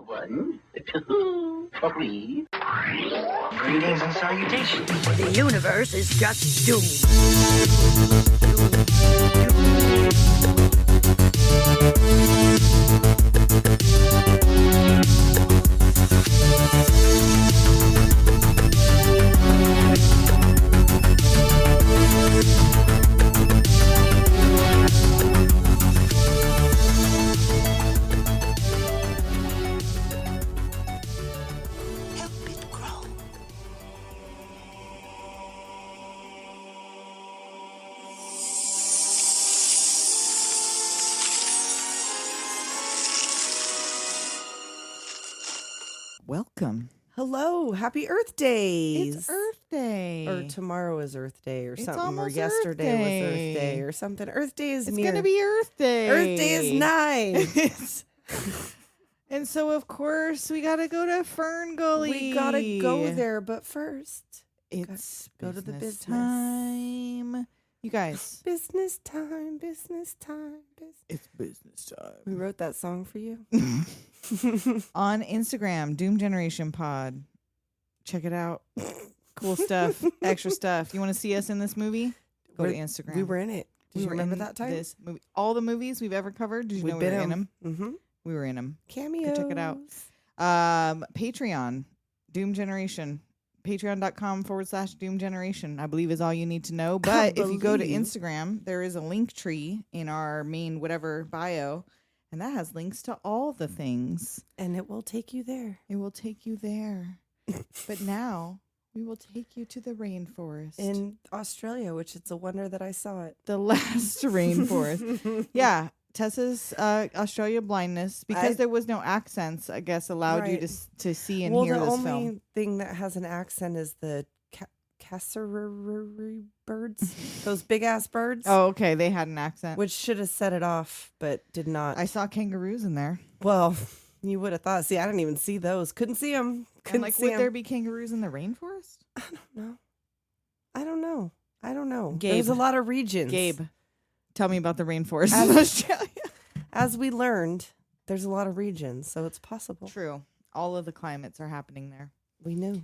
1, 2, 3. Greetings and salutations. The universe is just doomed. Help it grow. Welcome. Hello, happy Earth Days. It's Earth Day. Or tomorrow is Earth Day or It's something. Or almost yesterday was Earth Earth Day. Day or something. Earth Day is It's near. going to be Earth Day. Earth Day is nice. And so, of course, we got to go to FernGully. We gotta go there, but first, It's go to the business time. You guys, business time, business time. it's business time. We wrote that song for you. On Instagram, Doom Generation Pod. Check it out. Cool stuff, extra stuff. You want to see us in this movie? Go to Instagram. We were in it. Did We you were remember in that time? This movie. All the movies we've ever covered. Did you know we were in them? Mm-hmm. We were in them. Cameos. check it out. Patreon, Doom Generation. Patreon.com/Doom Generation, I believe, is all you need to know. But if you go to Instagram, there is a link tree in our main whatever bio, and that has links to all the things. And it will take you there. It will take you there. But now we will take you to the rainforest. In Australia, which it's a wonder that I saw it. The last rainforest. Yeah. Tessa's Australia blindness, because there was no accents, I guess, allowed you to see and hear the this only film. thing that has an accent is the cassowary birds, those big ass birds. Oh, okay. They had an accent. Which should have set it off, but did not. I saw kangaroos in there. Well, you would have thought. See, I didn't even see those. Couldn't see them. And would there be kangaroos in the rainforest? I don't know. Gabe. There's a lot of regions. Gabe, tell me about the rainforest in Australia. As we learned, there's a lot of regions, so it's possible. True. All of the climates are happening there. We knew.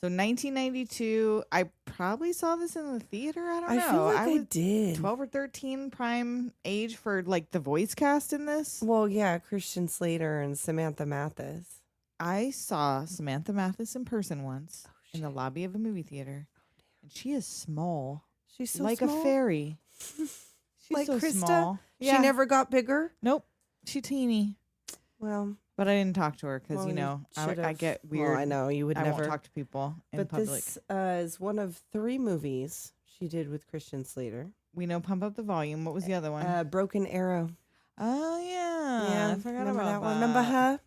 So 1992, I probably saw this in the theater. I don't know. I feel like I was did. 12 or 13 prime age for like the voice cast in this. Well, yeah, Christian Slater and Samantha Mathis. I saw Samantha Mathis in person once in the lobby of a movie theater. And she is small. She's so like small. a fairy. She's Like so Krista? small. She never got bigger? Nope. She teeny. Well, But I didn't talk to her because, Well, you you know, I should've. get weird. Well, I know. You would I never won't talk to people in But public. this is one of 3 movies she did with Christian Slater. We know Pump Up the Volume. What was the other one? Broken Arrow. Oh, yeah. I forgot remember about that one. Remember her?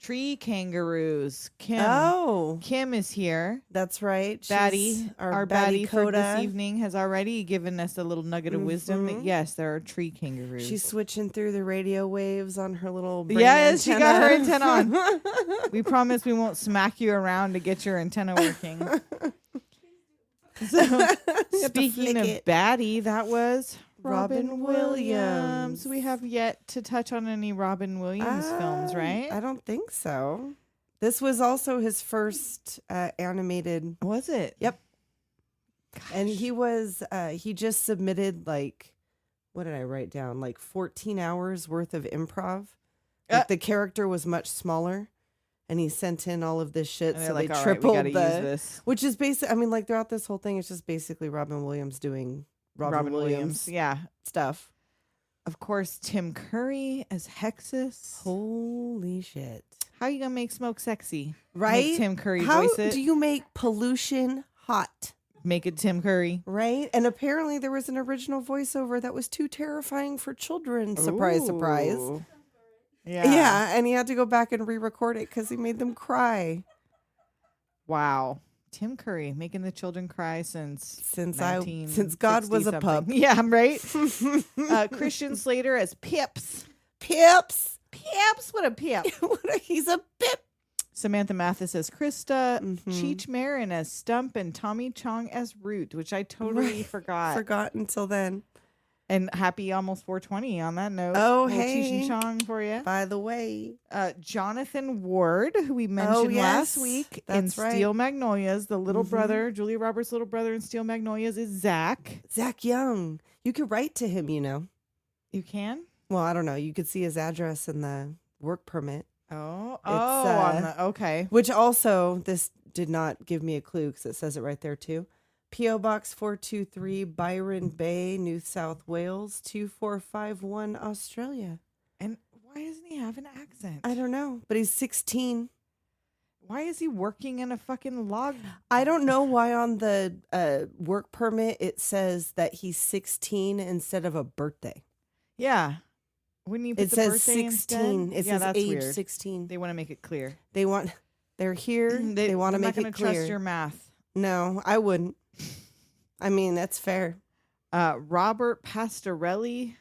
Tree kangaroos. Kim. Oh, Kim is here. that's right. Baddie, She's our baddie for Coda. this evening, has already given us a little nugget of wisdom that, yes, there are tree kangaroos. She's switching through the radio waves on her little brain Yes, she got her antenna. antenna on. We promise we won't smack you around to get your antenna working. So, speaking of it. baddie, that was Robin Robin Williams. Williams. We have yet to touch on any Robin Williams films, right? I don't think so. This was also his first animated. Was it? Yep. And he just submitted what did I write down? 14 hours worth of improv. The character was much smaller. And he sent in all of this shit, And so they're like, they "All right, we tripled gotta use this." which is basically, throughout this whole thing, it's just basically Robin Williams doing Robin Williams Yeah. stuff. Of course, Tim Curry as Hexus. Holy shit! How you gonna make smoke sexy? Right? Make Tim Curry How voice it. do you make pollution hot? Make it Tim Curry. Right? And apparently there was an original voiceover that was too terrifying for children. Surprise, surprise. Ooh. Yeah, and he had to go back and re-record it because he made them cry. Wow. Tim Curry making the children cry since God was a pup. Yeah, I'm right. Christian Slater as Pips. Pips. What a pip. He's a pip. Samantha Mathis as Krista. Mhm. Cheech Marin as Stump, and Tommy Chong as Root, which I totally forgot. Forgot until then. And happy almost 420 on that note. Oh, Little Cheech hey. and Chong for you. By the way. Jonathan Ward, who we mentioned last yes. week That's in right. Steel Magnolias, the little brother, Julia Roberts' little brother in Steel Magnolias is Zach. Zach Young. You could write to him, you know. You can? Well, I don't know. You could see his address in the work permit. Okay. Which also, this did not give me a clue because it says it right there too. P.O. Box 423, Byron Bay, New South Wales, 2451, Australia. And why doesn't he have an accent? I don't know, but he's 16. Why is he working in a fucking log? I don't know why on the work permit it says that he's 16 instead of a birthday. Yeah. Wouldn't you put It the says birthday 16. instead? It Yeah, says that's age weird. 16. They want to make it clear. They're here. They want to make I'm it not clear. trust your math. No, I wouldn't. I mean, that's fair. Robert Pastorelli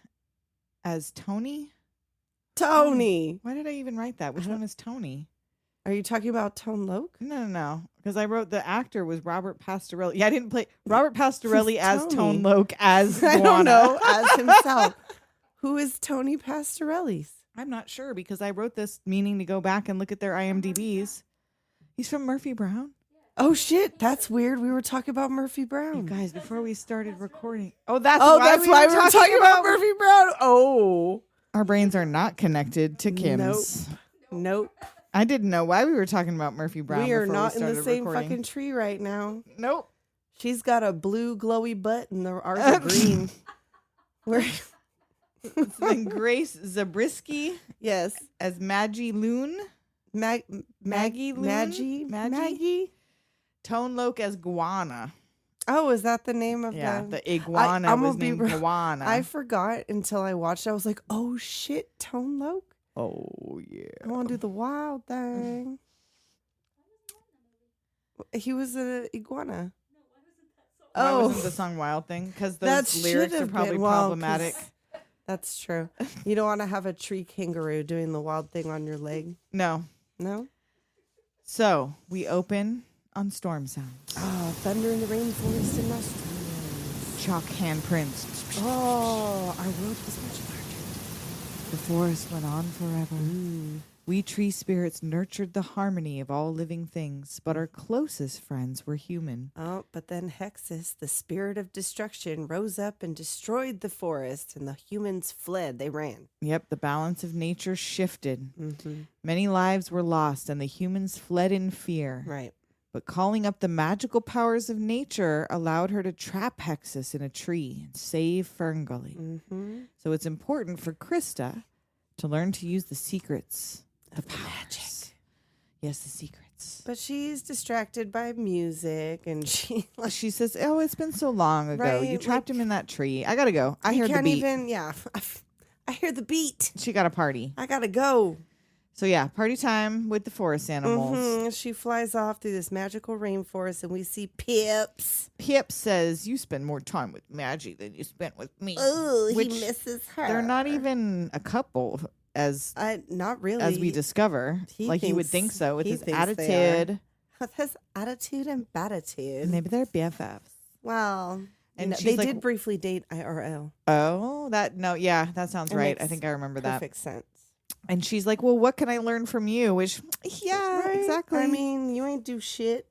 as Tony. Tony. Why did I even write that? Which one is Tony? Are you talking about Tone Loc? No. Because I wrote the actor was Robert Pastorelli. Yeah, I didn't play Robert Pastorelli as Tony. Tone Loc as I Guana. don't know. As himself. Who is Tony Pastorelli? I'm not sure because I wrote this meaning to go back and look at their IMDb's. He's from Murphy Brown. Oh, shit. That's weird. We were talking about Murphy Brown. You guys, before we started recording. That's why we were talking about Murphy Brown. Oh. Our brains are not connected to Kim's. Nope. I didn't know why we were talking about Murphy Brown. We are before not in the started same recording. fucking tree right now. Nope. She's got a blue glowy butt and ours are green. We're Then Grace Zabriskie yes. as Maggie Loon. Maggie Loon? Maggie. Tone Loc as Guana. Oh, is that the name of the iguana I'm was gonna be named real- Guana. I forgot until I watched it. I was like, oh shit, Tone Loc. Oh, yeah. I want to do the wild thing. He was an iguana. Why wasn't the song Wild Thing? Because That those lyrics should are have probably been- well, 'cause problematic. That's true. You don't want to have a tree kangaroo doing the wild thing on your leg. No. No? So we open on storm sounds. Oh, thunder in the rainforest in Australia. Chalk handprints. Oh, our world was much larger. The forest went on forever. We tree spirits nurtured the harmony of all living things, but our closest friends were human. Oh, but then Hexus, the spirit of destruction, rose up and destroyed the forest, and the humans fled. They ran. Yep, the balance of nature shifted. Mm-hmm. Many lives were lost, and the humans fled in fear. Right. But calling up the magical powers of nature allowed her to trap Hexus in a tree and save FernGully. Mm-hmm. So it's important for Krista to learn to use the secrets of magic. Yes, the secrets. But she's distracted by music, and she She says, "Oh, it's been so long ago. Right, You trapped him in that tree. I gotta go. I hear the can't beat. even. Yeah, I hear the beat. She got a party. I gotta go. So yeah, party time with the forest animals." Mhm. She flies off through this magical rainforest, and we see Pips. Pip says, "You spend more time with Maggie than you spent with me." Oh, he Which misses her. They're not even a couple, as not really. as we discover. He Like you would thinks- think so with he his thinks they are. attitude. With his attitude and batitude. Maybe they're BFFs. Well, And and she's they like- did briefly date IRL. Oh, that sounds It right. I makes think I remember that. Perfect sense. And she's like, "Well, what can I learn from you?" Which, yeah, Right? exactly. I mean, you ain't do shit.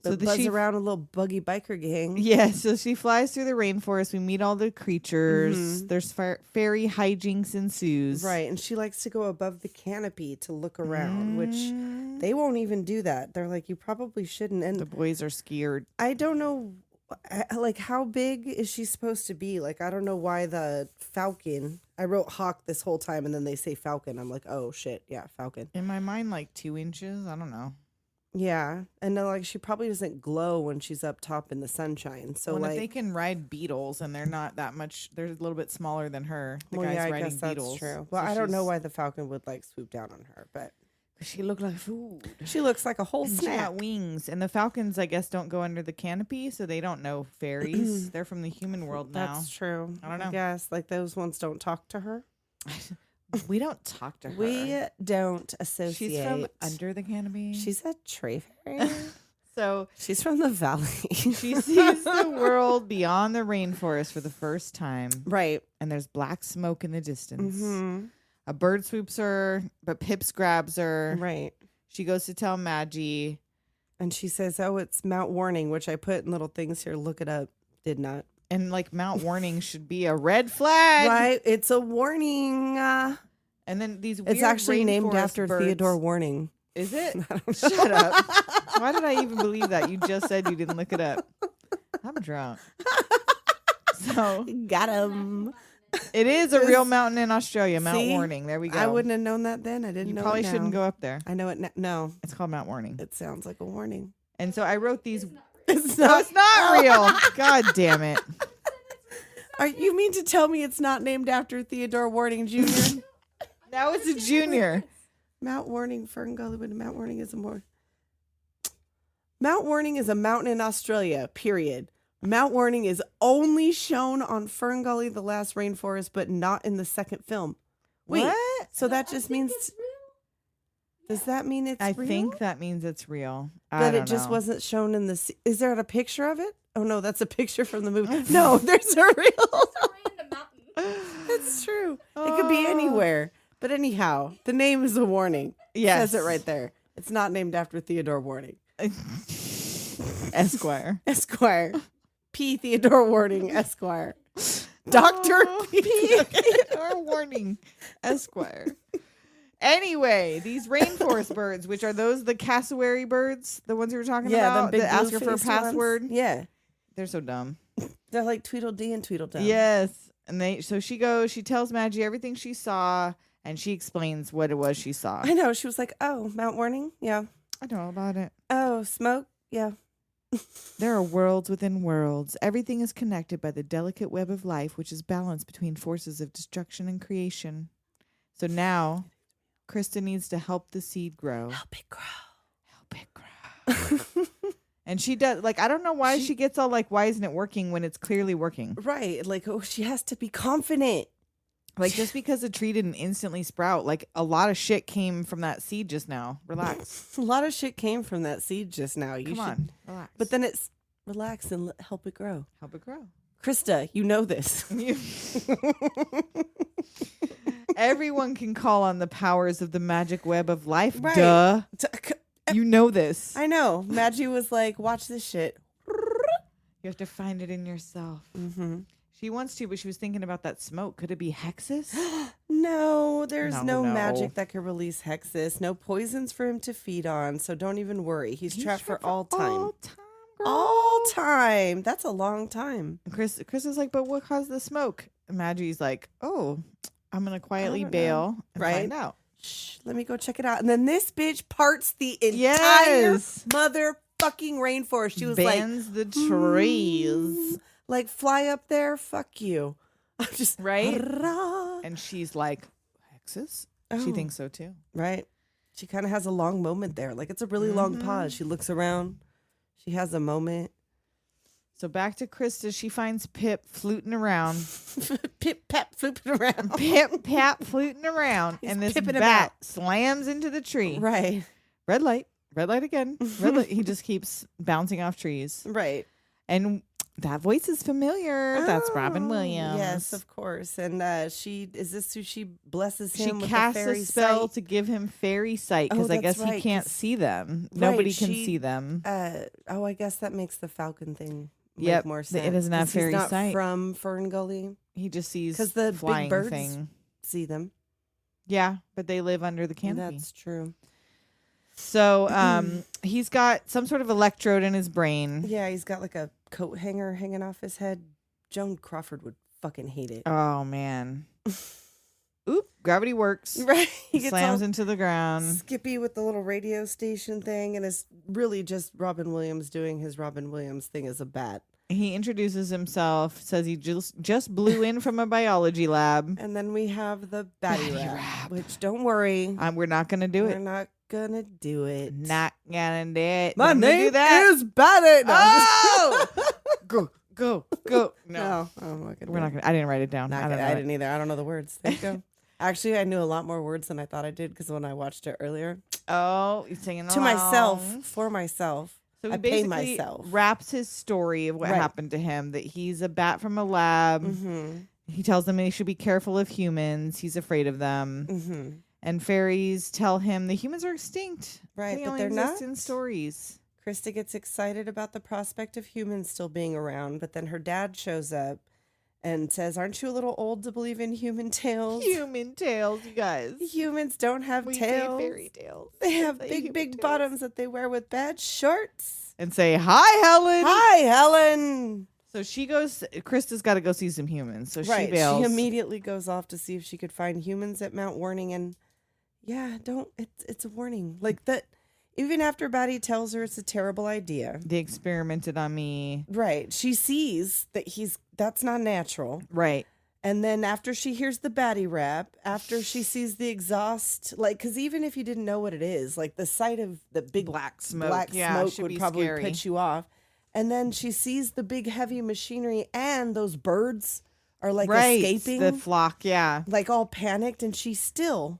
So But the buzz she- around a little buggy biker gang. yeah. So she flies through the rainforest. We meet all the creatures. Mhm. There's fairy hijinks ensues. Right, and she likes to go above the canopy to look around, which Mm. they won't even do that. They're like, you probably shouldn't. The And boys are scared. I don't know, like, how big is she supposed to be? Like, I don't know why the falcon. I wrote hawk this whole time, and then they say falcon. I'm like, oh shit, yeah, falcon. In my mind, like 2 inches. I don't know. Yeah, and then like she probably doesn't glow when she's up top in the sunshine. So Well, like, if they can ride beetles and they're not that much, they're a little bit smaller than her. The well, guy's yeah, I riding guess that's beetles. true. So Well, I don't know she's- why the falcon would like swoop down on her, but she looked like food. she looks like a whole And she snack. got wings, and the falcons, I guess, don't go under the canopy, so they don't know fairies. They're from the human world now. That's true. I don't know. Guess like those ones don't talk to her. We don't talk to her. We don't associate. She's from under the canopy. She's a tray fairy. So she's from the valley. she sees the world beyond the rainforest for the first time. Right. And there's black smoke in the distance. Mm-hmm. A bird swoops her, but Pips grabs her. Right. She goes to tell Maggie. And she says, oh, it's Mount Warning, which I put in little things here. Look it up. Did not. And like Mount Warning should be a red flag. Right. It's a warning. And then these weird It's actually named after birds. Theodore Warning. Is it? Shut up. Why did I even believe that? You just said you didn't look it up. I'm drunk. So Got him. it is a real mountain in Australia, Mount See? Warning. There we go. I wouldn't have known that then. I didn't You know probably it now. shouldn't go up there. I know it now. No. It's called Mount Warning. It sounds like a warning. And so I wrote these. It's No, it's not real. God damn it. You mean to tell me it's not named after Theodore Warning Jr.? Now it's a junior. Mount Warning, FernGully, but Mount Warning is a more. Mount Warning is a mountain in Australia, period. Mount Warning is only shown on FernGully, The Last Rainforest, but not in the second film. Wait, What? so that just means. Does that mean it's I real? think that means it's real. I That don't it just know. wasn't shown in the. Is there a picture of it? Oh no, that's a picture from the movie. No, there's a real. It's true. It could be anywhere. But anyhow, the name is a warning. Yes. Says it right there. It's not named after Theodore Warning. Esquire. Esquire. P. Theodore Warning, Esquire. Dr. P. Theodore Warning, Esquire. Anyway, these rainforest birds, which are those the cassowary birds, the ones we were talking Yeah, them about, big that ask her for a blue-faced ones. password. Yeah. They're so dumb. They're like Tweedledee and Tweedledum. Yes. And so she goes, she tells Maggie everything she saw, and she explains what it was she saw. I know. She was like, oh, Mount Warning? Yeah. I know all about it. Oh, smoke? Yeah. There are worlds within worlds. Everything is connected by the delicate web of life, which is balanced between forces of destruction and creation. So now, Krista needs to help the seed grow. Help it grow. Help it grow. And she does, like, I don't know why she gets all like, why isn't it working when it's clearly working? Right. Like, oh, she has to be confident. Like, just because a tree didn't instantly sprout, like, a lot of shit came from that seed just now. Relax. A lot of shit came from that seed just now. You Come on. Relax. But then it's relax and help it grow. help it grow. Krista, you know this. Everyone can call on the powers of the magic web of life. Right. Duh. You know this. I know. Maggie was like, watch this shit. You have to find it in yourself. Mm-hmm. She wants to, but she was thinking about that smoke. Could it be Hexus? No, there's No. no magic that could release Hexus. No poisons for him to feed on. So don't even worry. He's trapped for all time. All time, girl. All time. That's a long time. And Chris is like, but what caused the smoke? And Maggie's like, oh, I'm going to quietly don't bail and Right? find out. Shh, let me go check it out. And then this bitch parts the entire Yes. motherfucking rainforest. She was Bends the trees. like, fly up there. Fuck you. I'm just Right? Rah. And she's like, Hexus? She Oh. thinks so too. Right. She kind of has a long moment there. Like, it's a really long pause. She looks around. She has a moment. So back to Krista. She finds Pip fluting around. Pip, pap, flipping around. Pip, pap, fluting around. He's And this pipping bat about. slams into the tree. Right. Red light again. Red light. He just keeps bouncing off trees. Right. And that voice is familiar. That's Robin Oh, Williams. Yes, of course. And she blesses She him with casts a a fairy spell sight. to give him fairy sight because Oh, I guess that's right, he can't 'cause- see them. Right, Nobody can she- see them. I guess that makes the Falcon thing make Yep, more it sense. doesn't have 'cause he's fairy not sight. from FernGully. He just sees 'Cause the big flying birds thing. See them. Yeah, but they live under the canopy. That's true. So he's got some sort of electrode in his brain. Yeah, he's got like a coat hanger hanging off his head. Joan Crawford would fucking hate it. Oh man. Oop, gravity works. Right. He gets Slams all into the ground. Skippy with the little radio station thing, and it's really just Robin Williams doing his Robin Williams thing as a bat. He introduces himself, says he just blew in from a biology lab. And then we have the batty Batty rap, rap. which don't worry, We're not gonna do we're it. not gonna do it. Not gonna do it. My Don't we do name that? is Batty. No, Oh! Go. No. no, I'm not gonna. We're not gonna. I didn't write it down. Not I don't gonna, know I it. didn't either. I don't know the words. There you go. Actually, I knew a lot more words than I thought I did because when I watched it earlier, Oh, you're singing to myself, for myself. So he I pay basically myself. wraps his story of what Right. happened to him, that he's a bat from a lab. Mm-hmm. He tells them he should be careful of humans. He's afraid of them. Mm-hmm. And fairies tell him the humans are extinct. Right, They but only they're exist not. in stories. Krista gets excited about the prospect of humans still being around, but then her dad shows up and says, "Aren't you a little old to believe in human tales? Human tales, you guys. Humans don't have We tails. say fairy tales. They have Say big, human big tales. bottoms that they wear with bad shorts." And say, hi, Helen. Hi, Helen. So she goes, Krista's got to go see some humans. So Right. she bails. She immediately goes off to see if she could find humans at Mount Warning. And yeah, it's a warning. Like that, even after Batty tells her it's a terrible idea. They experimented on me. Right. She sees that that's not natural. Right. And then after she hears the Batty rap, after she sees the exhaust, like, because even if you didn't know what it is, like the sight of the big Black smoke. black Yeah, smoke should would be probably scary. pitch you off. And then she sees the big heavy machinery and those birds are like escaping, The flock, yeah. like all panicked, and she's still,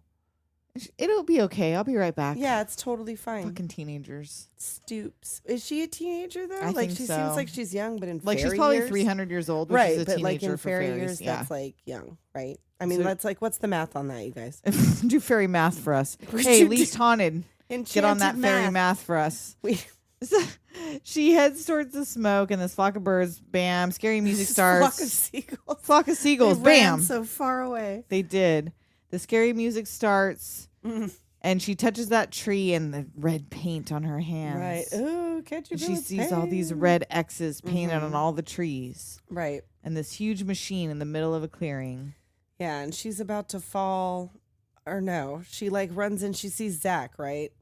It'll be okay. I'll be right back. yeah, it's totally fine. Fucking teenagers. Stoops. Is she a teenager though? I like think she so. seems like she's young, but in Like fairy she's probably years, 300 years old, which right? is a But teenager like in for fairy fairies. years, Yeah. that's like young, right? I mean, So- that's like, what's the math on that, you guys? Do fairy math for us. Would Hey, you least haunted. Get on that Enchanted fairy math for us. We So, she heads towards the smoke and this flock of birds. Bam! Scary music flock of starts. seagulls. Flock of seagulls. They ran Bam! so far away. They did. The scary music starts, Mm. and she touches that tree and the red paint on her hands. Right. Oh, can't you And feel she its sees all these pain? red X's painted on Mhm. all the trees, Right. and this huge machine in the middle of a clearing. Yeah, and she's about to fall, or no, she like runs and she sees Zach, right?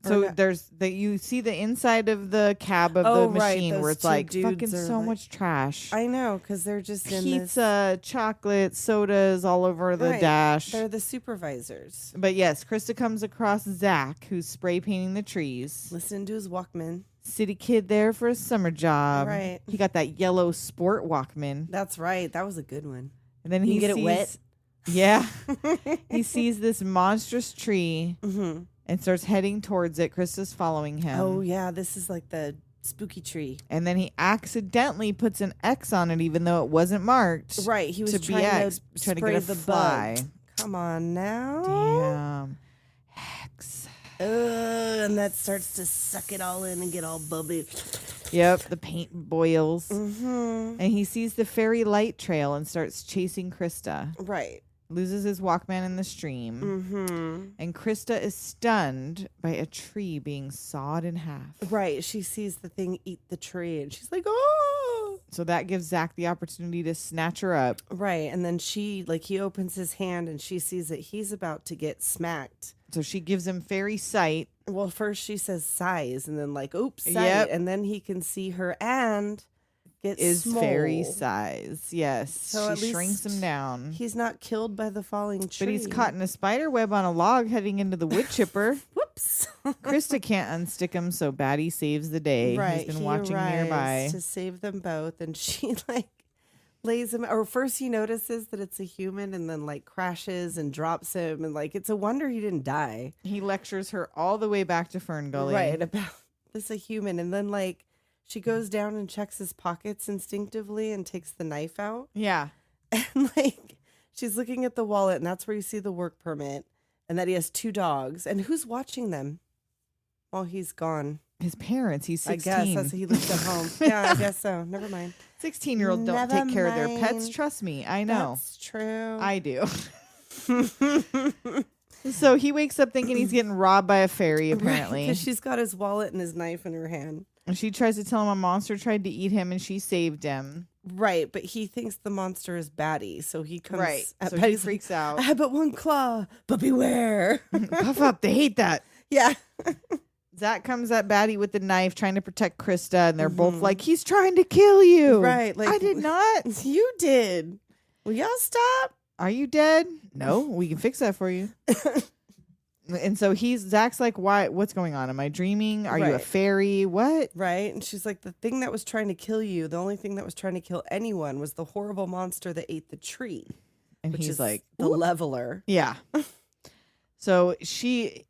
Or So no- there's you see the inside of the cab of Oh, the right, machine where those it's two like dudes fucking are so like- much trash. I know, because they're just in this. Pizza, chocolate, sodas all over the Right, dash. They're the supervisors. But yes, Krista comes across Zach, who's spray painting the trees. Listen to his Walkman. City kid there for a summer job. Right. He got that yellow sport Walkman. That's right. That was a good one. And then You he get it sees, wet? Yeah. He sees this monstrous tree Mm-hmm. and starts heading towards it. Krista's following him. Oh, yeah. This is like the spooky tree. And then he accidentally puts an X on it, even though it wasn't marked. Right. He was to be trying X, to trying to spray get a the fly. bug. Come on now. Damn. Hex. And that starts to suck it all in and get all bubbly. Yep, the paint boils. Mm-hmm. And he sees the fairy light trail and starts chasing Krista. Right. Loses his Walkman in the stream. Mm-hmm. And Krista is stunned by a tree being sawed in half. Right. She sees the thing eat the tree and she's like, oh. So that gives Zach the opportunity to snatch her up. Right. And then he opens his hand and she sees that he's about to get smacked. So she gives him fairy sight. Well, first she says size and then like, oops, sight. Yep. And then he can see her and gets Is small. fairy size. Yes. So at she shrinks least him down. He's not killed by the falling tree. But he's caught in a spider web on a log heading into the wood chipper. Whoops. Krista can't unstick him, so Batty saves the day. Right. He's been he watching arrives nearby. to save them both. And she like lays him, or first he notices that it's a human and then like crashes and drops him. And like, it's a wonder he didn't die. He lectures her all the way back to FernGully. Right. About this a human. And then like she goes down and checks his pockets instinctively and takes the knife out. Yeah. And like she's looking at the wallet and that's where you see the work permit and that he has 2 dogs. And who's watching them while he's gone? His parents. He's 16. I guess that's he lives at home. Yeah, I guess so. Never mind. 16-year-olds don't Never take care of their pets. mind. Trust me. I know. That's true. I do. So he wakes up thinking he's getting robbed by a fairy, apparently. Because she's got his wallet and his knife in her hand. And she tries to tell him a monster tried to eat him and she saved him. Right, but he thinks the monster is Batty, so he comes. So he Batty's freaks like, out. I have but one claw, but beware. Puff up. They hate that. Yeah. Zach comes at Batty with the knife trying to protect Krista, and they're both like, he's trying to kill you. Right, like- I did not. You did. Will y'all stop? Are you dead? No, we can fix that for you. And so Zach's like, why? What's going on? Am I dreaming? Are you a Right. fairy? What? Right. And she's like, the thing that was trying to kill you, the only thing that was trying to kill anyone was the horrible monster that ate the tree. And Which he's is like, the "Ooh." leveler. Yeah. So he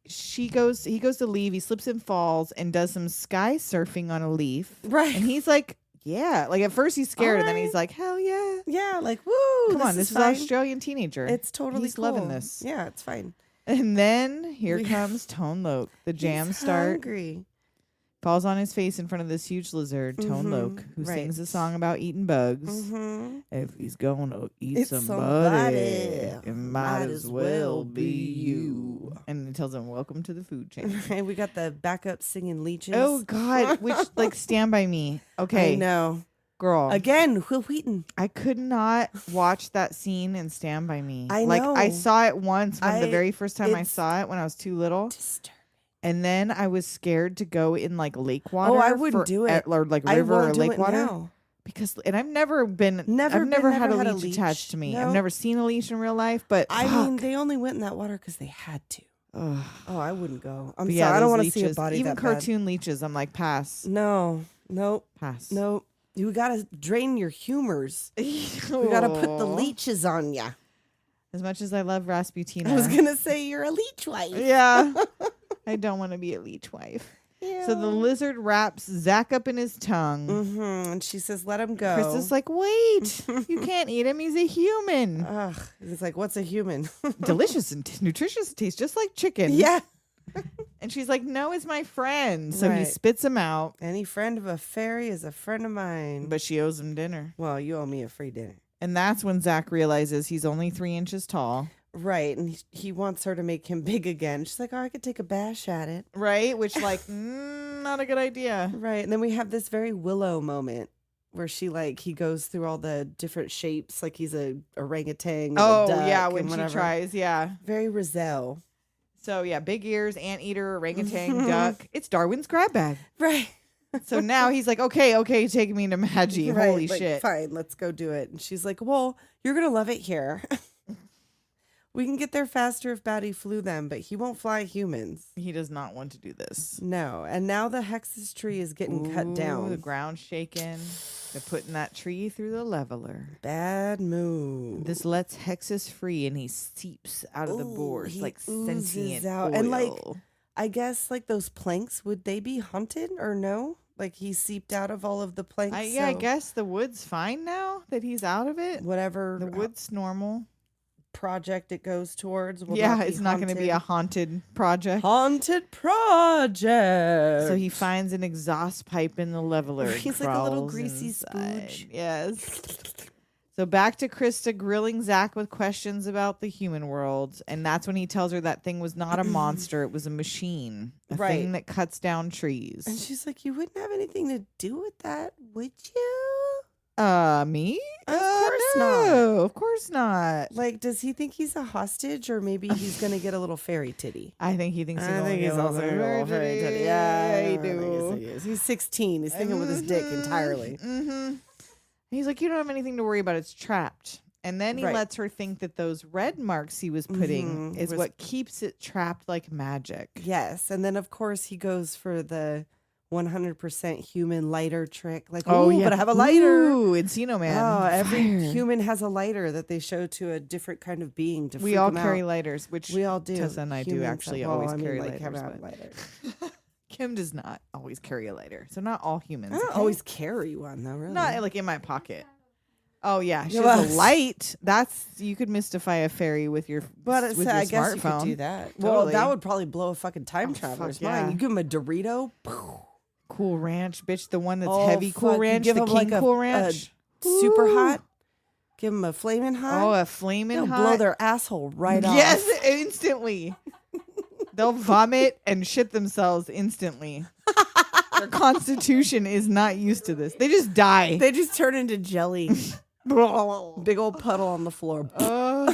goes to leave. He slips and falls and does some sky surfing on a leaf. Right. And he's like, yeah. Like at first he's scared, and then Alright. he's like, hell yeah. Yeah, like, woo. Come on, this is an fine. Australian teenager. It's totally He's cool. loving this. Yeah, it's fine. And then here comes Tone Loc. The jams He's start. hungry. Falls on his face in front of this huge lizard, Tone Loc, who right. sings a song about eating bugs. Mm-hmm. If he's gonna eat It's somebody, somebody. it might as well be you. And it tells him, welcome to the food chain. And we got the backup singing leeches. Oh, God. Which, like, Stand By Me. Okay. I know. Girl. Again, Will Wheaton. I could not watch that scene in Stand By Me. I Like, know. I saw it once when the very first time I it's saw it when I was too little. Disturbing. And then I was scared to go in like lake water. I wouldn't do it. Or like I river or won't do lake it water. now. Because I've never been Never I've never been- had never a had a leech leech. attached to me. I've No. never seen a leech in real life, but I mean, they only went in that water because they had to. ugh. Oh, I wouldn't go. I'm But sorry. I don't those want to see a leeches, body even that cartoon leeches. I'm like, pass, bad. No. Nope. pass. Nope. You got to drain your humors. We got to put the leeches on ya. As much as I love Rasputina, I was going to say you're a leech wife. yeah, I don't want to be a leech wife. Yeah. So the lizard wraps Zach up in his tongue. Mm-hmm. And she says, let him go. Chris is like, wait, you can't eat him. He's a human. Ugh. It's like, what's a human? Delicious and nutritious. Tastes just like chicken. Yeah. And she's like, no, it's my friend. So he Right. spits him out. Any friend of a fairy is a friend of mine. But she owes him dinner. Well, you owe me a free dinner. And that's when Zach realizes he's only 3 inches tall. Right. And he wants her to make him big again. She's like, oh, I could take a bash at it. Right? Which, like, not a good idea. Right. And then we have this very Willow moment where he goes through all the different shapes. Like he's a orangutan. With a duck yeah, and when she whatever. tries. Yeah. Very Rizzo. So, yeah, big ears, anteater, orangutan, duck. It's Darwin's grab bag. Right. So now he's like, okay, take me to Magi. Right, Holy like, shit. Fine, let's go do it. And she's like, well, you're going to love it here. We can get there faster if Batty flew them, but he won't fly humans. He does not want to do this. No. And now the Hex's tree is getting cut Ooh, down. The ground's shaking. They're putting that tree through the leveler. Bad move. This lets Hexus free, and he seeps out of the Ooh, boards he like oozes sentient out. oil. And, like, I guess like those planks, would they be haunted or no? Like he seeped out of all of the planks. I so guess the wood's fine now that he's out of it. whatever The wood's normal. project it goes towards. Will Yeah, not be it's not going to be a haunted project. haunted project. So he finds an exhaust pipe in the leveler. and He's like a little crawls greasy inside. spooge. Yes. So back to Krista grilling Zach with questions about the human world. And that's when he tells her that thing was not a monster. It was a machine. A Right. thing that cuts down trees. And she's like, you wouldn't have anything to do with that, would you? Me? Of course no, not. Of course not. Like, does he think he's a hostage, or maybe he's gonna get a little fairy titty? I think he thinks he's I think he's also gonna get a little fairy titty. Yeah, I he think do. he is. He's 16. He's thinking with his dick entirely. Mm-hmm. He's like, you don't have anything to worry about. It's trapped. And then he Right. lets her think that those red marks he was putting is Was- what keeps it trapped like magic. Yes, and then of course he goes for the 100% human lighter trick. Like, Oh, oh yeah. yeah, but I have a lighter. Ooh, Encino Man. Oh, every Fire. human has a lighter that they show to a different kind of being to We freak all 'em carry out. lighters, which We all do. Tessa and I do Humans actually have- always I mean, carry like, lighters. have a but lighter. Kim does not always carry a lighter. So not all humans. I don't okay? always carry one though, really. Not like in my pocket. Oh yeah, she Yeah, has a light. That's you could mystify a fairy with your But with it's, your I guess smartphone. you could do that. Well, Totally. that would probably blow a fucking time Oh, traveler's fuck yeah. mind. You give him a Dorito, Cool Ranch, bitch. The one that's oh, heavy. fuck. Cool You Ranch. give The him King like a- Cool a Ranch. super Ooh. hot. Give him a flaming hot. Oh, a flaming They'll hot. blow their asshole right off. Yes, instantly. They'll vomit and shit themselves instantly. Their constitution is not used to this. They just die. They just turn into jelly. Big old puddle on the floor. Oh,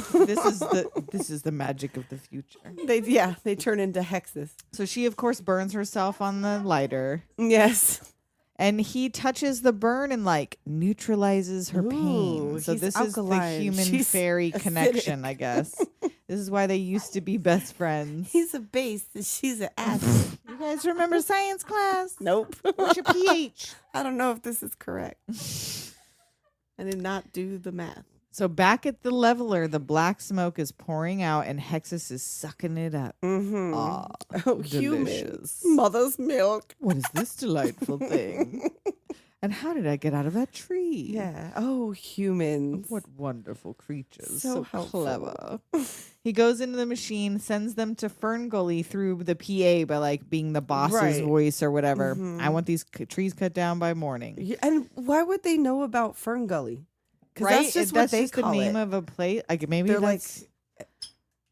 this is the magic of the future. They turn into hexes. So she, of course, burns herself on the lighter. Yes. And he touches the burn and like neutralizes her pain. Ooh, So he's this alkaline. is the human She's fairy acidic. connection, I guess. This is why they used to be best friends. He's a base and she's an acid. You guys remember science class? Nope. What's your pH? I don't know if this is correct. I did not do the math. So back at the leveler, the black smoke is pouring out and Hexus is sucking it up. Mm-hmm. Oh, humans. Mother's milk. What is this delightful thing? And how did I get out of that tree? Yeah. Oh, humans. What wonderful creatures. So So helpful. clever. He goes into the machine, sends them to FernGully through the PA by like being the boss's Right. voice or whatever. Mhm. I want these trees cut down by morning. Yeah, and why would they know about FernGully? Because Right? that's just what they the call name it. of a place. Like maybe They're that's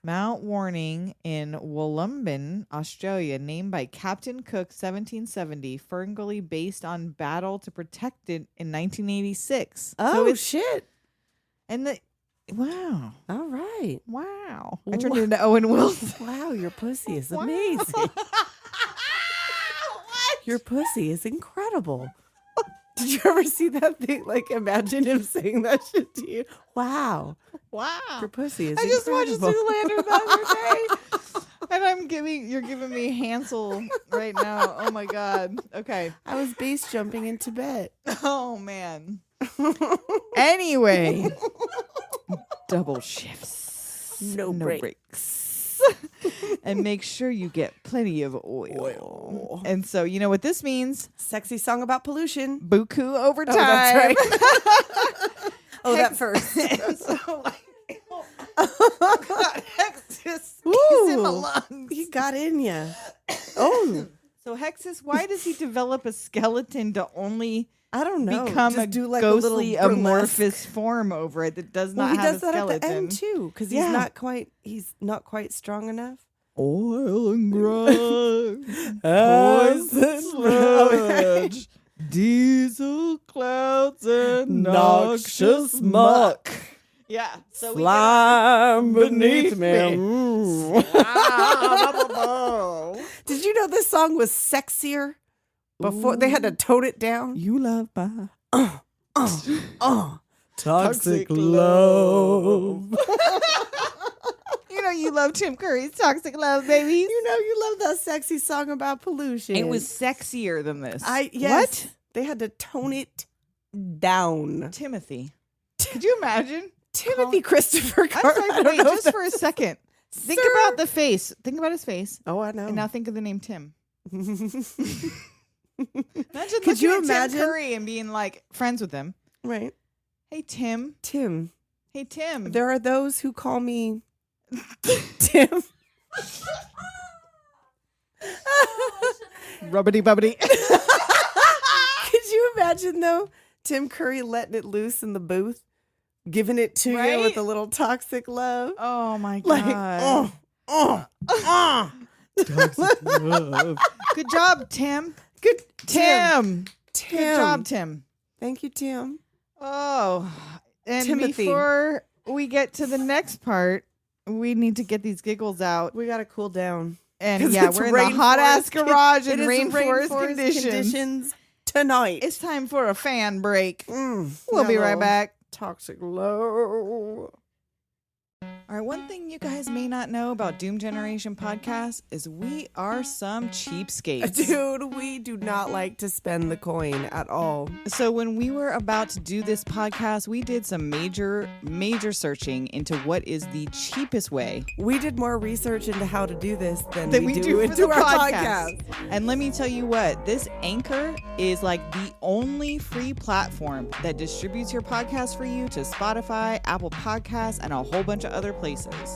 Mount Warning in Wollumben, Australia, named by Captain Cook, 1770. FernGully based on battle to protect it in 1986. Oh, shit. And the wow. All right. Wow. I turned it into Owen Wilson. Wow, your pussy is Wow. amazing. What? Your pussy is incredible. Did you ever see that thing? Like, imagine him saying that shit to you. Wow. Wow. Your pussy is I just watched incredible. Zoolander the other day. And you're giving me Hansel right now. Oh my God. Okay. I was base jumping in Tibet. Oh man. Anyway. Double shifts. No breaks. And make sure you get plenty of oil. And so you know what this means? Sexy song about pollution. Buku overtime. Oh, that's right. Oh, that first. So, like, oh God, Hexus, he's in my lungs. He got in ya. Oh, So Hexus, why does he develop a skeleton to only I don't know. become Just a do like ghostly a little burlesque. amorphous form over it that does Well, not he have does a that skeleton? at the end too, because Yeah. he's not quite strong enough. Oil and grime, As poison sludge, diesel clouds and noxious muck. Yeah, so we Slime beneath me. Did you know this song was sexier before they had to tone it down? You love my Toxic love. You know you love Tim Curry's Toxic Love, baby. You know you love that sexy song about pollution. It was sexier than this. Yes. They had to tone it down. What? Timothy. Could you imagine? Timothy Christopher I'm Carr. sorry, I but don't wait, know if just for a second. Think Sir. about the face. Think about his face. Oh, I know. And now think of the name Tim. Imagine Could you looking at imagine? Tim Curry and being like friends with him. Right. Hey, Tim. Tim. Hey, Tim. There are those who call me Tim. Rubbity bubbity. Could you imagine though, Tim Curry letting it loose in the booth, giving it to you Right? with a little toxic love, Oh my like God. Toxic love. Good job, Tim. Good Tim. Tim. Good job, Tim. Thank you, Tim. Oh, and Timothy. before we get to the next part, we need to get these giggles out. We gotta cool down. And 'Cause yeah, it's we're in the hot ass rainforest garage It in is rainforest conditions. tonight. It's time for a fan break. We'll That be right little back. Toxic love. All right, one thing you guys may not know about Doom Generation Podcast is we are some cheapskates. Dude, we do not like to spend the coin at all. So when we were about to do this podcast, we did some major searching into what is the cheapest way We did more research into how to do this than that we we do do for into the our podcast. podcast. And let me tell you what, this Anchor is like the only free platform that distributes your podcast for you to Spotify, Apple Podcasts, and a whole bunch of other places.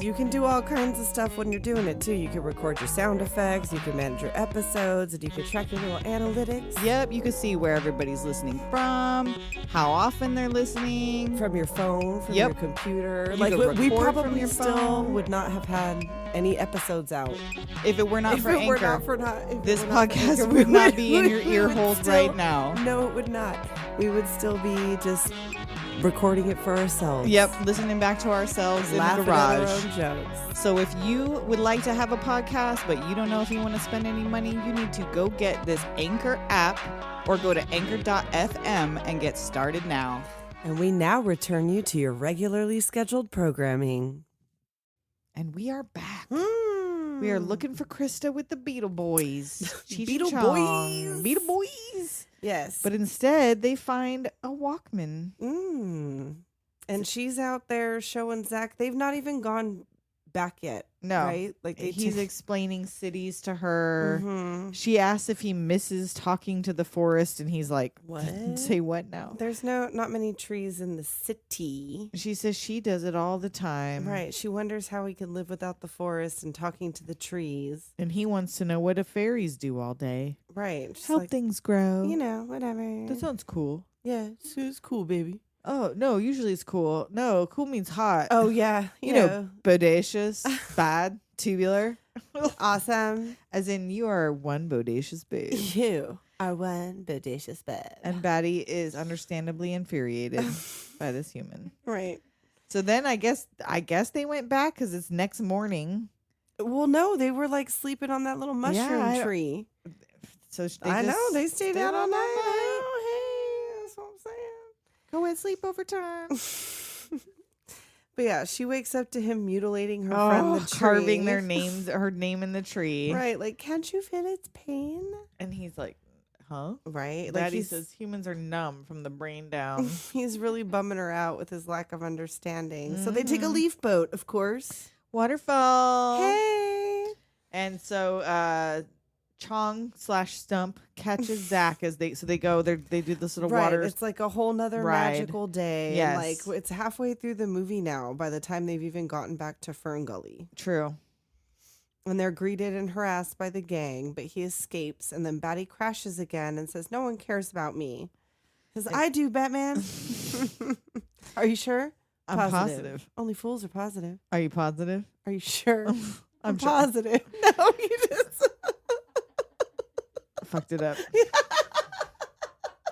You can do all kinds of stuff when you're doing it too. You can record your sound effects, you can manage your episodes, and you can track your little analytics. Yep, you can see where everybody's listening from, how often they're listening. From your phone, from Yep. your computer. You Like can we record from probably your still phone. would not have had any episodes out. If it were not If for it Anchor, were not for this were not for podcast Anchor, would we not be in your we ear would holes still- right now. No, it would not. We would still be just recording it for ourselves. Yep, listening back to ourselves in the Laughing at our garage. own jokes. So if you would like to have a podcast, but you don't know if you want to spend any money, you need to go get this Anchor app or go to anchor.fm and get started now. And we now return you to your regularly scheduled programming. And we are back. We are looking for Krista with the Beetle Boys. Cheech and Beetle Chong. Boys. Beetle Boys. Yes. But instead, they find a Walkman. And she's out there showing Zach. They've not even gone back yet. No. Right? Like he's explaining cities to her. Mhm. She asks if he misses talking to the forest, and he's like, What? Say what now? There's not many trees in the city. She says she does it all the time. Right. She wonders how he can live without the forest and talking to the trees. And he wants to know what do fairies do all day. Right. She's Help like, things grow. you know, whatever. That sounds cool. Yeah, it's cool, baby. Oh, no, usually it's cool. No, cool means hot. Oh, yeah. You know, bodacious, bad, tubular. Awesome. As in, you are one bodacious babe. You are one bodacious babe. And Batty is understandably infuriated by this human. Right. So then I guess they went back because it's next morning. Well, no, they were like sleeping on that little mushroom tree. So I know they stayed out all night. night. Oh, hey, that's what I'm saying. Go and sleep over time. But yeah, she wakes up to him mutilating her friend the tree. Carving their names, her name in the tree. Right, like, can't you feel its pain? And he's like, huh? Right. Like Like he says humans are numb from the brain down. he's really bumming her out with his lack of understanding. So they take a leaf boat, of course. Waterfall. Hey. And so Chong / Stump catches Zach as they do this little Right. water. It's like a whole nother ride. magical day. Yes. And like it's halfway through the movie now by the time they've even gotten back to FernGully. True. And they're greeted and harassed by the gang, but he escapes. And then Batty crashes again and says, no one cares about me. Because I do, Batman. Are you sure? I'm positive. Only fools are positive. Are you positive? Are you sure? I'm sure. positive. No, you just Fucked it up.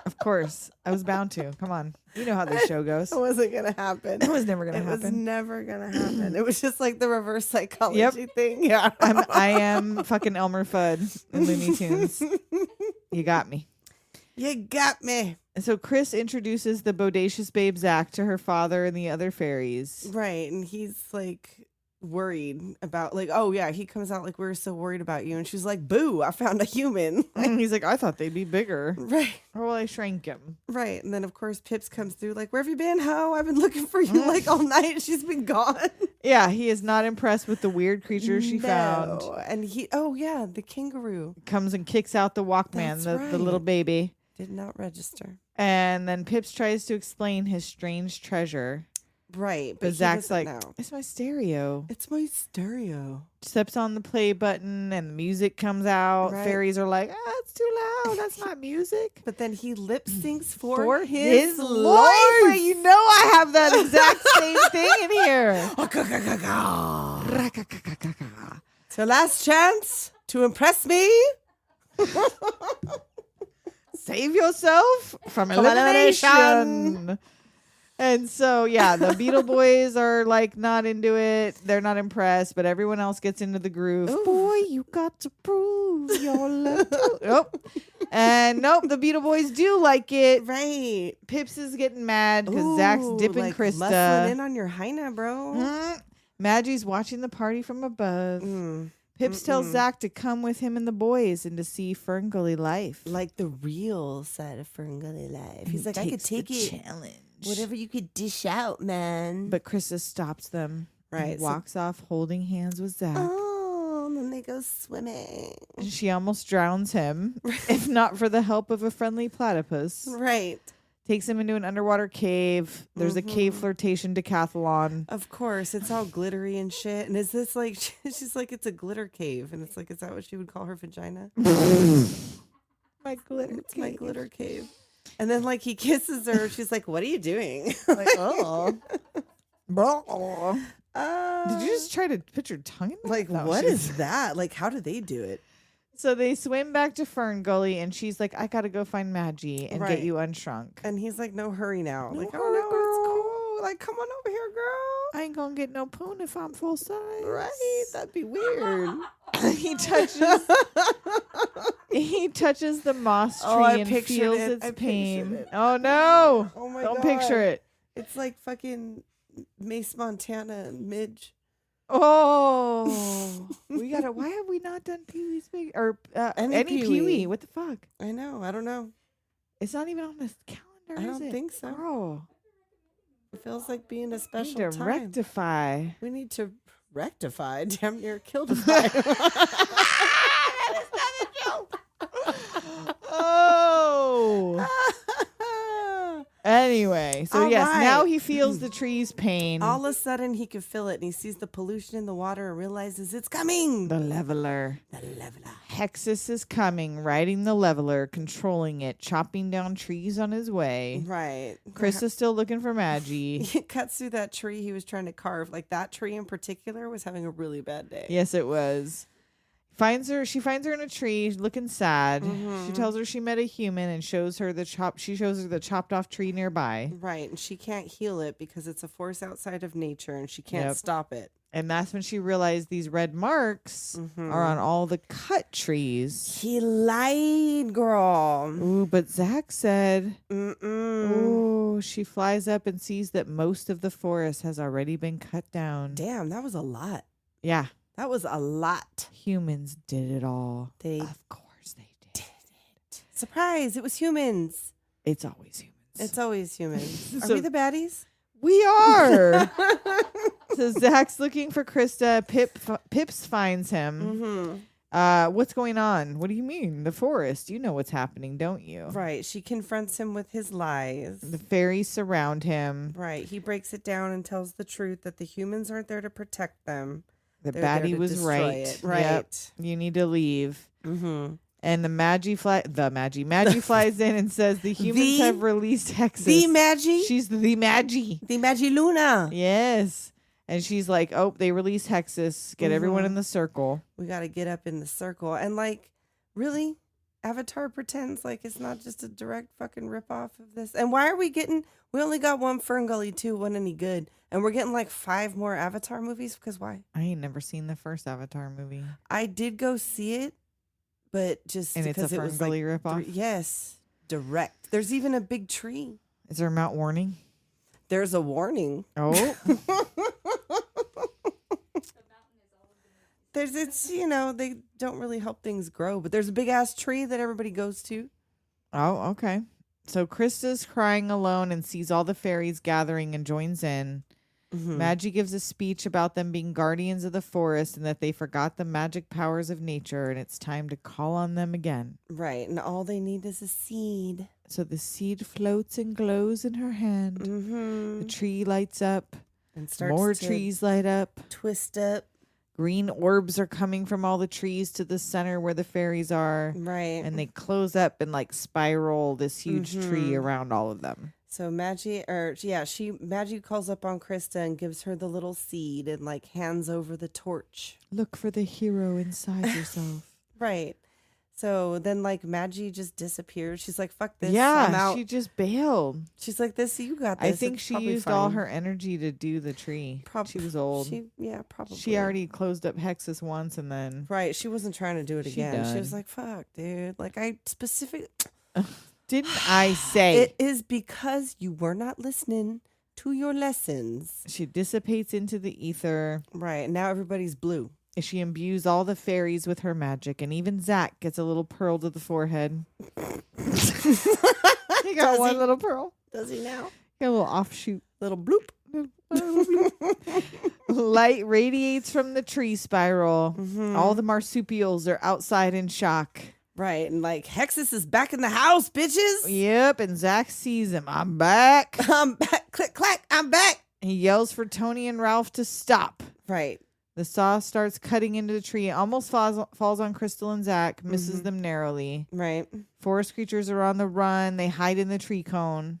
Of course. I was bound to. Come on. You know how this show goes. It wasn't going to happen. It was never going to It was happen. never going to happen. It was just like the reverse psychology thing. Yeah. I am fucking Elmer Fudd in Looney Tunes. You got me. You got me. And so Chris introduces the bodacious babe Zach to her father and the other fairies. Right. And he's like worried about like, oh yeah, he comes out like, we're so worried about you. And she's like, boo, I found a human. And he's like, I thought they'd be bigger. Right. Or will I shrink him? Right. And then of course Pips comes through like, where have you been, ho? I've been looking for you like all night. She's been gone. Yeah, he is not impressed with the weird creature she found. And the kangaroo. Comes and kicks out the Walkman, That's the little right. baby. Did not register. And then Pips tries to explain his strange treasure. Right. But he Zach's doesn't like, know. it's my stereo. It's my stereo. Steps on the play button and the music comes out. Right. Fairies are like, it's too loud. That's not music. But then he lip syncs for his his life. life. You know I have that exact same thing in here. So last chance to impress me. Save yourself from elimination. And so, yeah, the Beetle Boys are like not into it. They're not impressed, but everyone else gets into the groove. Ooh. Boy, you got to prove your love. Nope. And nope, the Beetle Boys do like it. Right. Pips is getting mad because Zach's dipping like Krista. Muscling in on your hyena, bro. Maggie's watching the party from above. Pips tells Zach to come with him and the boys and to see FernGully life. Like the real side of FernGully life. He's like, I could take it. Challenge. Whatever you could dish out, man. But Krista stops them. Right, And so- walks off holding hands with Zach. Oh, and then they go swimming. She almost drowns him, if not for the help of a friendly platypus. Right. Takes him into an underwater cave. There's a cave flirtation decathlon. Of course. It's all glittery and shit. And is this like, she's like, it's a glitter cave. And it's like, is that what she would call her vagina? My glitter It's my glitter cave. And then like he kisses her. She's like, what are you doing? Like, oh. Did you just try to put your tongue in there? Like, No, what she's- is that? Like, how do they do it? So they swim back to FernGully, and she's like, I gotta go find Maggie and Right. get you unshrunk. And he's like, no, hurry now. No Like, oh hurry, no, girl. it's cool. Like, come on over here, girl. I ain't gonna get no poon if I'm full size. Right? That'd be weird. he touches the moss tree Oh, I and pictured feels it. its I pictured pain. it. Oh no. Oh my Don't God. picture it. It's like fucking Mace Montana and Midge. Oh, we gotta. Why have we not done Pee Wee's Big or any Pee-wee. Pee Wee? What the fuck? I know. I don't know. It's not even on this calendar. I is don't it? think so. Girl. It feels like being a We special need to time. rectify. We need to rectify. Damn near killed us. Oh. Anyway, so All yes, now right. he feels the tree's pain. All of a sudden, he can feel it, and he sees the pollution in the water and realizes it's coming. The leveler. The leveler. Hexus is coming, riding the leveler, controlling it, chopping down trees on his way. Right. Chris is still looking for Maggie. He cuts through that tree he was trying to carve. Like, that tree in particular was having a really bad day. Yes, it was. She finds her in a tree, looking sad. She tells her she met a human and shows her the chopped off tree nearby. Right. And she can't heal it because it's a force outside of nature and she can't stop it. And that's when she realized these red marks are on all the cut trees. He lied, girl. Ooh, but Zach said, Mm-mm. ooh, she flies up and sees that most of the forest has already been cut down. Damn, that was a lot. Yeah. That was a lot. Humans did it all. Of course they did. Surprise, it was humans. It's always humans. It's always humans. Are So- we the baddies? We are. So Zach's looking for Krista. Pips finds him. What's going on? What do you mean? The forest. You know what's happening, don't you? Right. She confronts him with his lies. The fairies surround him. Right. He breaks it down and tells the truth that the humans aren't there to protect them. The They're there baddie to was destroy right. it. Yep. Right. You need to leave. Mm-hmm. And the Maggie flies in and says the humans have released Hexus. The Maggie? She's the Maggie. The Maggie Luna. Yes. And she's like, oh, they released Hexus. Get everyone in the circle. We got to get up in the circle. And like, really? Avatar pretends like it's not just a direct fucking ripoff of this. And why are we only got one FernGully 2, wasn't any good. And we're getting like 5 more Avatar movies because why? I ain't never seen the first Avatar movie. I did go see it, but just And it's because a it was like, FernGully ripoff? yes, direct. There's even a big tree. Is there a Mount Warning? There's a warning. Oh. They don't really help things grow, but there's a big ass tree that everybody goes to. Oh, okay. So Krista's crying alone and sees all the fairies gathering and joins in. Maggie gives a speech about them being guardians of the forest and that they forgot the magic powers of nature and it's time to call on them again. Right, and all they need is a seed. So the seed floats and glows in her hand. The tree lights up. And starts More to trees light up. twist up. Green orbs are coming from all the trees to the center where the fairies are. Right. And they close up and like spiral this huge tree around all of them. So Maggie calls up on Krista and gives her the little seed and like hands over the torch. Look for the hero inside yourself. Right. So then like Maggie just disappears. She's like, fuck this. I'm Yeah, out. she just bailed. She's like, you got this. I think It's she probably used all fine." her energy to do the tree. She was old. Probably. She already closed up Hexus once and then... Right. She wasn't trying to do it She again. She done. was like, fuck, dude. Like Didn't I say... It is because you were not listening to your lessons. She dissipates into the ether. Right. Now everybody's blue. She imbues all the fairies with her magic, and even Zach gets a little pearl to the forehead. He got one little pearl. Does he now? Got a little offshoot. Little bloop. Light radiates from the tree spiral. Mm-hmm. All the marsupials are outside in shock. Right. And like, Hexus is back in the house, bitches. Yep, and Zach sees him. I'm back. I'm back. Click, clack. I'm back. He yells for Tony and Ralph to stop. Right. The saw starts cutting into the tree. It almost falls on Crystal and Zach, misses them narrowly. Right. Forest creatures are on the run. They hide in the tree cone.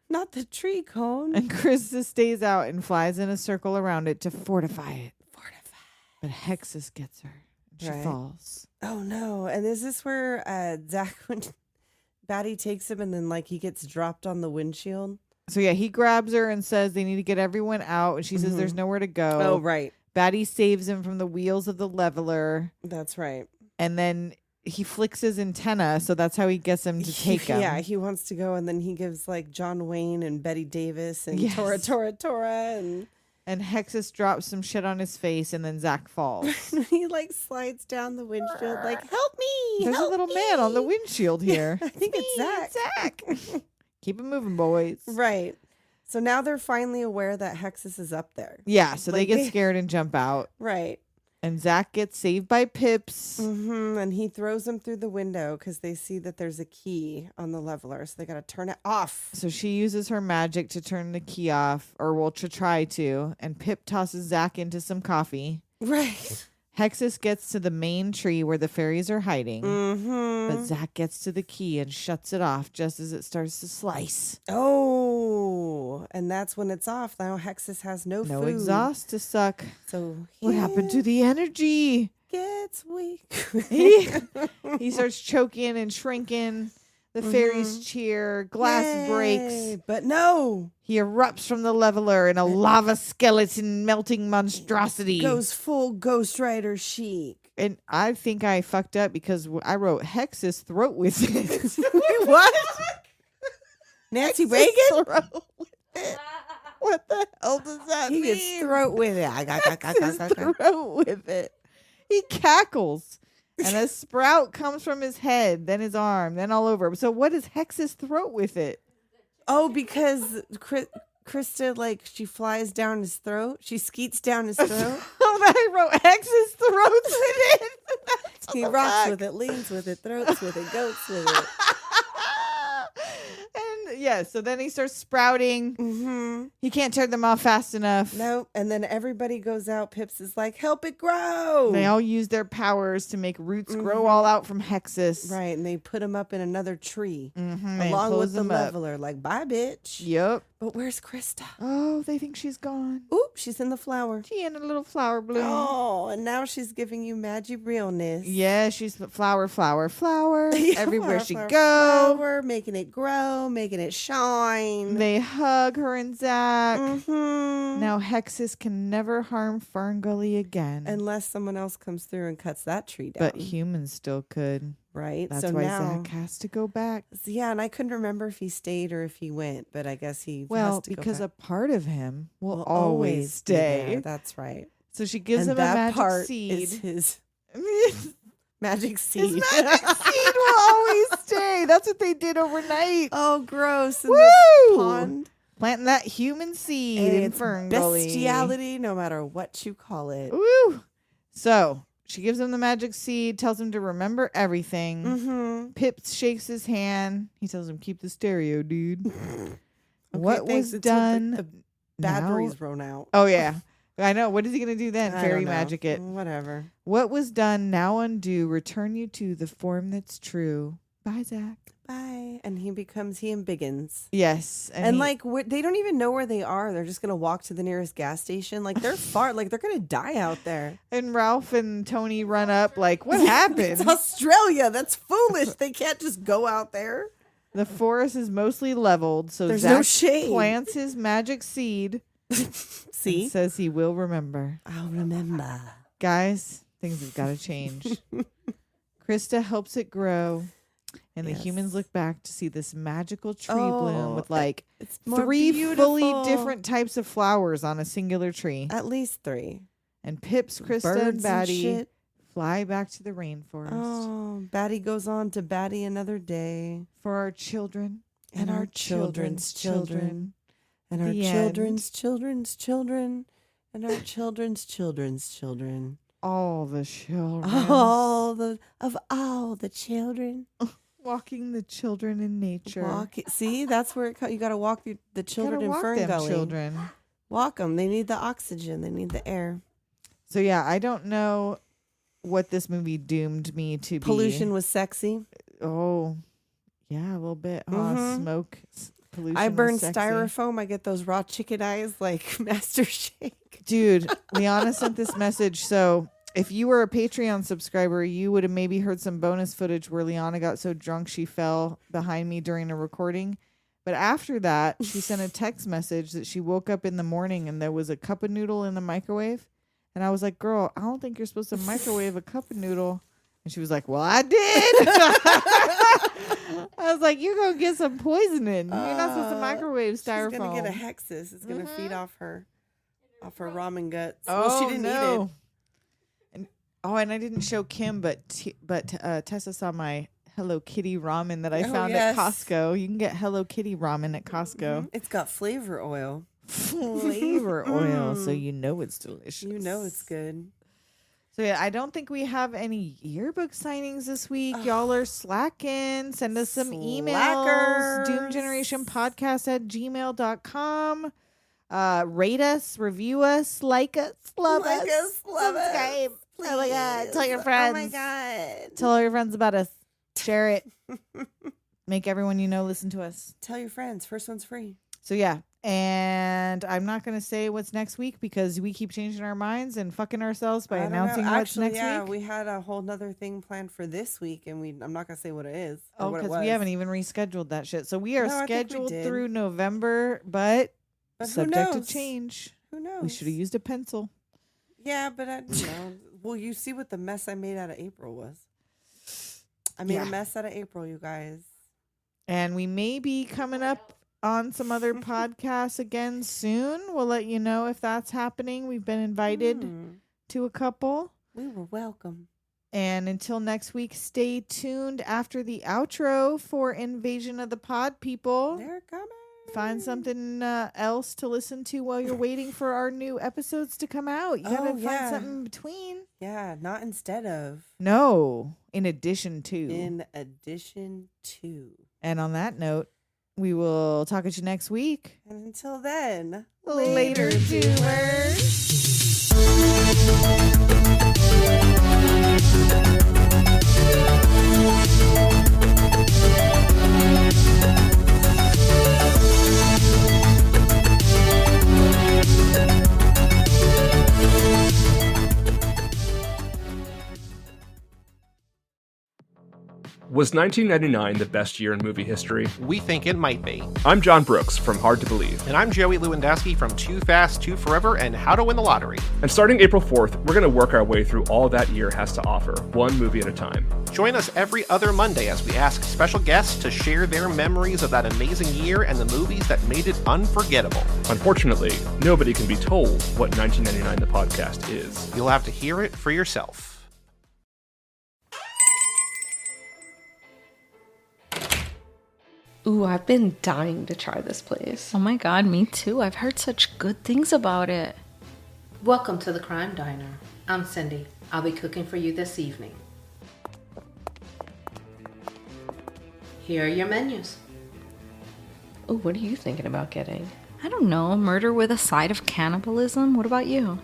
Not the tree cone. And Krista stays out and flies in a circle around it to fortify it. But Hexus gets her. She falls. Oh, no. And is this where Zach, when Batty takes him and then like he gets dropped on the windshield? So yeah, he grabs her and says they need to get everyone out. And she says there's nowhere to go. Oh, right. Batty saves him from the wheels of the leveler. That's right. And then he flicks his antenna, so that's how he gets him to take him. Yeah, he wants to go, and then he gives like John Wayne and Betty Davis and Yes. Tora And Hexus drops some shit on his face, and then Zach falls. he like slides down the windshield like, help me. There's a little man on the windshield here. I think it's Zach. Keep it moving, boys. Right. So now they're finally aware that Hexus is up there. Yeah, so they Like, get scared and jump out. Right. And Zach gets saved by Pips. And he throws them through the window because they see that there's a key on the leveler. So they got to turn it off. So she uses her magic to turn the key off, or will to try to. And Pip tosses Zach into some coffee. Right. Hexus gets to the main tree where the fairies are hiding. But Zach gets to the key and shuts it off just as it starts to slice. Oh, and that's when it's off. Now Hexus has no No food. exhaust to suck. So What happened to the energy? Gets weak. He starts choking and shrinking. The fairies cheer. Glass breaks. But no. He erupts from the leveler in a lava skeleton melting monstrosity. Goes full Ghost Rider chic. And I think I fucked up because I wrote Hexus throat with it. Wait, what? Nancy Reagan? Throat with it. What the hell does that He mean? gets throat with it. Hexus throat with it. He cackles. And a sprout comes from his head, then his arm, then all over. So what is Hexus throat with it? Oh, because Krista, like, she flies down his throat. She skeets down his throat. I wrote Hexus throats with it. He rocks with it, leans with it, throats with it, goats with it. And yeah, so then he starts sprouting. He can't turn them off fast enough. Nope. And then everybody goes out. Pips is like, help it grow. They all use their powers to make roots grow all out from Hexus. Right. And they put him up in another tree They along close with the them up. leveler. Like, bye, bitch. Yep. But where's Krista? Oh, they think she's gone. Oop, she's in the flower. She in a little flower bloom. Oh, and now she's giving you magic realness. Yeah, she's flower. Yeah, Everywhere flower, she flower, go. flower, making it grow, making it shine. They hug her and Zach. Mhm. Now Hexus can never harm FernGully again. Unless someone else comes through and cuts that tree down. But humans still could. Right? That's so why now, Zach has to go back. yeah, and I couldn't remember if he stayed or if he went, but I guess he Well, has to because go a part of him will back. always be stay. there. That's right. So she gives and him that a magic part seed. is his magic His seed. magic seed will always stay. That's what they did overnight. Oh, gross. In Woo! the pond. Planting that human seed And in it's FernGully. bestiality, no matter what you call it. Woo! So she gives him the magic seed, tells him to remember everything. Mm-hmm. Pip shakes his hand. He tells him, keep the stereo, dude. What thanks. was Until done? the now? batteries run out. Oh, yeah. I know. What is he going to do then? I Fairy don't know. magic it. Whatever. What was done, now undo. Return you to the form that's true. Bye, Zach. Bye. And he embiggens. Yes. And he- like, they don't even know where they are. They're just going to walk to the nearest gas station. Like, they're far. Like, they're going to die out there. And Ralph and Tony run up like, what happened? It's Australia. That's foolish. They can't just go out there. The forest is mostly leveled, so There's Zach no shade. plants his magic seed See? and says he will remember. I'll remember. Guys, things have got to change. Krista helps it grow, and the Yes. humans look back to see this magical tree bloom with like It's more 3 fully beautiful. different types of flowers on a singular tree. At least 3. And Pips, Krista, Birds and and Batty shit. fly back to the rainforest Oh, Batty goes on to Batty another day. for our children and our children's children. And our The children's children's children. And our children's children's children. All the children. All the children. Walking the children in nature. See, that's where you got to walk the children Gotta in walk them FernGully. children. Walk them. They need the oxygen. They need the air. So yeah, I don't know what this movie doomed me to be. Pollution was sexy. Oh, yeah, a little bit. Mhm. Smoke. Pollution. I burn was sexy. styrofoam. I get those raw chicken eyes like Master Shake. Dude, Liana sent this message. So if you were a Patreon subscriber, you would have maybe heard some bonus footage where Liana got so drunk she fell behind me during a recording. But after that, she sent a text message that she woke up in the morning and there was a cup of noodle in the microwave. And I was like, girl, I don't think you're supposed to microwave a cup of noodle. And she was like, well, I did. I was like, you're going to get some poisoning. You're not supposed to microwave styrofoam. She's gonna get a Hexus. It's gonna feed off her ramen guts. Oh, well, she didn't eat it. And I didn't show Kim, but Tessa saw my Hello Kitty ramen that I found yes. at Costco. You can get Hello Kitty ramen at Costco. It's got flavor oil. Flavor oil, so you know it's delicious. You know it's good. So yeah, I don't think we have any yearbook signings this week. Y'all are slacking. Send us some emails. doomgenerationpodcast@gmail.com. Rate us, review us, like us, love us, subscribe. Please. Oh my God. Tell your friends. Oh my God. Tell all your friends about us. Share it. Make everyone you know listen to us. Tell your friends. First one's free. So yeah. And I'm not going to say what's next week because we keep changing our minds and fucking ourselves by announcing what's next week. We had a whole nother thing planned for this week, and I'm not going to say what it is. Oh, because we haven't even rescheduled that shit. So we are scheduled through November, but subject to change. Who knows? We should have used a pencil. Yeah, but well, you see what the mess I made out of April was. I made a mess out of April, you guys. And we may be coming up on some other podcasts again soon. We'll let you know if that's happening. We've been invited to a couple. We were welcome. And until next week, stay tuned after the outro for Invasion of the Pod People. They're coming. Find something else to listen to while you're waiting for our new episodes to come out. You gotta find something in between. Yeah, not instead of. No, in addition to. In addition to. And on that note, we will talk at you next week. And until then, later doers. Was 1999 the best year in movie history? We think it might be. I'm John Brooks from Hard to Believe. And I'm Joey Lewandowski from Too Fast, Too Forever and How to Win the Lottery. And starting April 4th, we're going to work our way through all that year has to offer, one movie at a time. Join us every other Monday as we ask special guests to share their memories of that amazing year and the movies that made it unforgettable. Unfortunately, nobody can be told what 1999 the podcast is. You'll have to hear it for yourself. Ooh, I've been dying to try this place. Oh my God, me too. I've heard such good things about it. Welcome to the Crime Diner. I'm Cindy. I'll be cooking for you this evening. Here are your menus. Ooh, what are you thinking about getting? I don't know, murder with a side of cannibalism. What about you?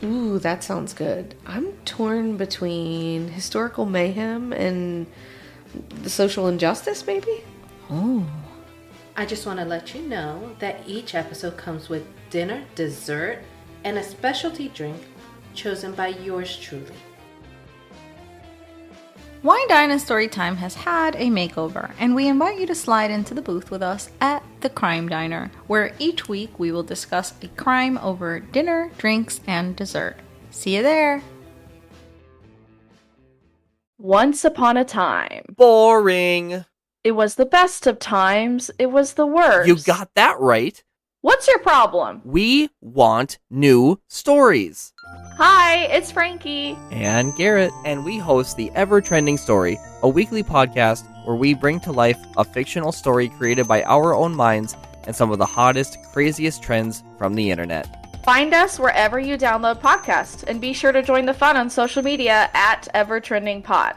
Ooh, that sounds good. I'm torn between historical mayhem and the social injustice, maybe? Oh. I just want to let you know that each episode comes with dinner, dessert, and a specialty drink chosen by yours truly. Wine Dine and Storytime has had a makeover, and we invite you to slide into the booth with us at the Crime Diner, where each week we will discuss a crime over dinner, drinks, and dessert. See you there! Once upon a time. Boring. It was the best of times. It was the worst. You got that right. What's your problem? We want new stories. Hi, it's Frankie. And Garrett. And we host the Ever Trending Story, a weekly podcast where we bring to life a fictional story created by our own minds and some of the hottest, craziest trends from the internet. Find us wherever you download podcasts, and be sure to join the fun on social media at Ever Trending Pod.